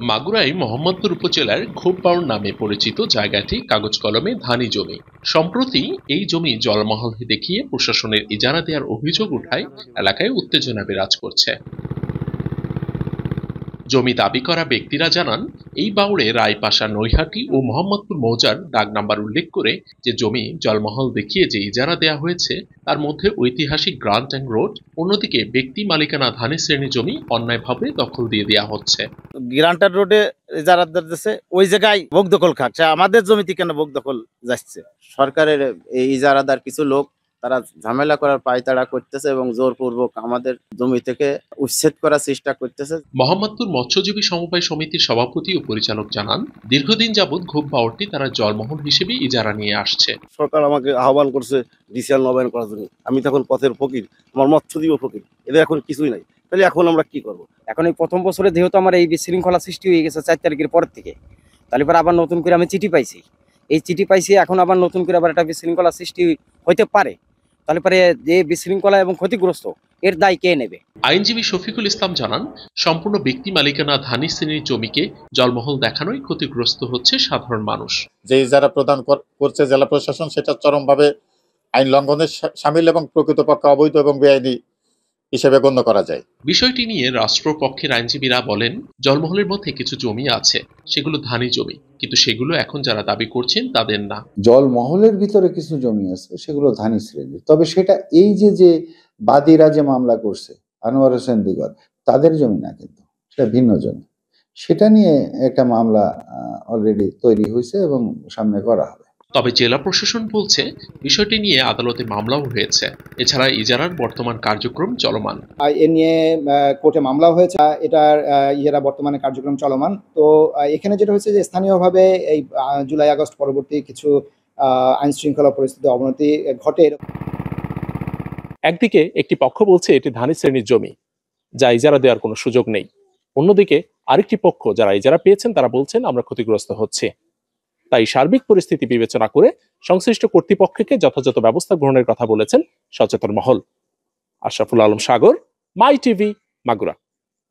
মাগুরায় মোহাম্মদপুর উপজেলার খোপবাউড় নামে পরিচিত জায়গাটি কাগজ কলমে ধানি জমি। সম্প্রতি এই জমি জলমহল দেখিয়ে প্রশাসনের ইজারা দেওয়ার অভিযোগ উঠায় এলাকায় উত্তেজনা বিরাজ করছে। জমি দাবি করা ব্যক্তিরা জানান, এই বাউড়ে রায়পাশা, নৈহাটি ও মোহাম্মদপুর মৌজার দাগ নাম্বার উল্লেখ করে যে জমি জলমহল দেখিয়ে যে ইজারা দেওয়া হয়েছে তার মধ্যে ঐতিহাসিক গ্রান্ট অ্যান্ড রোড, অন্যদিকে ব্যক্তি মালিকানা ধানি শ্রেণী জমি অন্যায়ভাবে দখল দিয়ে দেওয়া হচ্ছে। গ্রান্টার রোডে ইজারাদার দিচ্ছে, ওই জায়গায় ভোগ দখল খাচ্ছে, আমাদের জমিতে কেন ভোগ দখল যাচ্ছে? সরকারের এই ইজারাদার কিছু লোক তারা ঝামেলা করার পায়তাড়া করতেছে এবং জোরপূর্বক আমাদের জমি থেকে উচ্ছেদ করার চেষ্টা করতেছে। মোহাম্মদপুর মৎস্যজীবী সমবায় সমিতির সভাপতি ও পরিচালক জানান, দীর্ঘদিন যাবৎ খোপবাউড়টি তারা জলমহল হিসেবে ইজারা নিয়ে আসছে। সরকার আমাকে আহ্বান করছে ডিসিআর নবায়ন করার জন্য। আমি তখন পথের ফকির, আমার মৎস্যজীবী ফকির, এদের এখন কিছুই নাই। তাহলে এখন আমরা কি করব? এখন এই প্রথম বছরে যেহেতু আমার এই বিশৃঙ্খলা সৃষ্টি হয়ে গেছে 4 তারিখের পর থেকে, তাহলে পরে আবার নতুন করে আমি চিঠি পাইছি। এই চিঠি পাইছি, এখন আবার নতুন করে আবার একটা বিশৃঙ্খলা সৃষ্টি হইতে পারে। তাহলে পরে যে বিশৃঙ্খলা এবং ক্ষতিগ্রস্ত, এর দায় কে নেবে? আইনজীবী শফিকুল ইসলাম জানান, সম্পূর্ণ ব্যক্তি মালিকানা ধানি শ্রেণীর জমিকে জলমহল দেখানোই ক্ষতিগ্রস্ত হচ্ছে সাধারণ মানুষ। যে ইজারা প্রদান করছে জেলা প্রশাসন, সেটা চরমভাবে আইন লঙ্ঘনের শামিল এবং প্রকৃতপক্ষে অবৈধ এবং বেআইনি হিসেবে গণ্য করা যায়। বিষয়টি নিয়ে রাষ্ট্রপক্ষের আইনজীবীরা বলেন, জলমহলের মধ্যে কিছু জমি আছে, সেগুলো ধানি জমি, কিন্তু সেগুলো এখন যারা দাবি করছেন তাদের না। জলমহলের ভিতরে কিছু জমি আছে, সেগুলো ধানি শ্রেণীর। তবে সেটা এই যে বাদীরা যে মামলা করছে, আনোয়ার হোসেন দিগত, তাদের জমি না, কিন্তু সেটা ভিন্ন জমি। সেটা নিয়ে একটা মামলা অলরেডি তৈরি হয়েছে এবং সামনে করা হবে। তবে জেলা প্রশাসন বলছে, বিষয়টি নিয়ে আদালতে মামলাও হয়েছে। এছাড়া ইজারার বর্তমান কার্যক্রম চলমান। এ নিয়ে কোর্টে মামলাও হয়েছে, এটার ইজারা বর্তমানে কার্যক্রম চলমান। তো এখানে যেটা হচ্ছে যে স্থানীয়ভাবে এই জুলাই আগস্ট পরবর্তী কিছু আইন শৃঙ্খলা পরিস্থিতি অবনতি ঘটে। একদিকে একটি পক্ষ বলছে এটি ধানি শ্রেণীর জমি, যা ইজারা দেওয়ার কোনো সুযোগ নেই। অন্যদিকে আরেকটি পক্ষ যারা ইজারা পেয়েছেন তারা বলছেন আমরা ক্ষতিগ্রস্ত হচ্ছে। তাই সার্বিক পরিস্থিতি বিবেচনা করে সংশ্লিষ্ট কর্তৃপক্ষকে যথাযথ ব্যবস্থা গ্রহণের কথা বলেছেন সচেতন মহল। আশরাফুল আলম সাগর, মাই টিভি, মাগুরা।